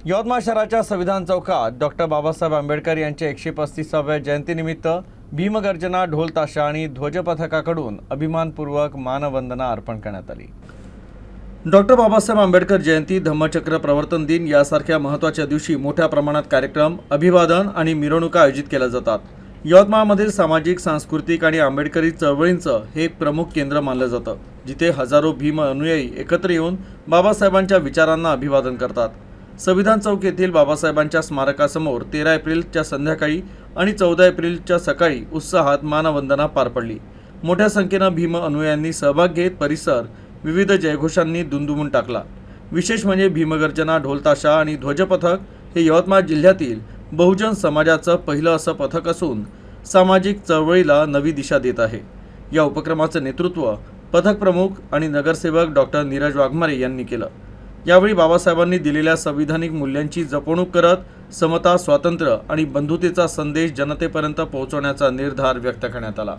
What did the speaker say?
यवतमाळ शहराच्या संविधान चौकात डॉक्टर बाबासाहेब आंबेडकर यांच्या 135व्या जयंतीनिमित्त भीमगर्जना, ढोल ताशा आणि ध्वजपथकाकडून अभिमानपूर्वक मानवंदना अर्पण करण्यात आली। डॉक्टर बाबासाहेब आंबेडकर जयंती, धम्मचक्र प्रवर्तन दिन यासारख्या महत्त्वाच्या दिवशी मोठ्या प्रमाणात कार्यक्रम, अभिवादन आणि मिरवणुका आयोजित केल्या जातात। यवतमाळमधील सामाजिक, सांस्कृतिक आणि आंबेडकरी चळवळींचं हे एक प्रमुख केंद्र मानलं जातं, जिथे हजारो भीम अनुयायी एकत्र येऊन बाबासाहेबांच्या विचारांना अभिवादन करतात। संविधान चौक येथील बाबासाहेबांच्या स्मारकासमोर 13 एप्रिलच्या संध्याकाळी आणि 14 एप्रिलच्या सकाळी उत्साहात मानवंदना पार पडली। मोठ्या संख्येनं भीम अनुयायांनी सहभाग घेत परिसर विविध जयघोषांनी दुमदुमून टाकला। विशेष म्हणजे भीमगर्जना, ढोल ताशा आणि ध्वजपथक हे यवतमाळ जिल्ह्यातील बहुजन समाजाचं पहिलं असं पथक असून सामाजिक चळवळीला नवी दिशा देत आहे। या उपक्रमाचं नेतृत्व पथक प्रमुख आणि नगरसेवक डॉक्टर नीरज वाघमारे यांनी केलं। यावेळी बाबासाहेबांनी दिलेल्या संविधानिक मूल्यांची जपणूक करत समता, स्वातंत्र्य आणि बंधुतेचा संदेश जनतेपर्यंत पोहोचवण्याचा निर्धार व्यक्त करण्यात आला।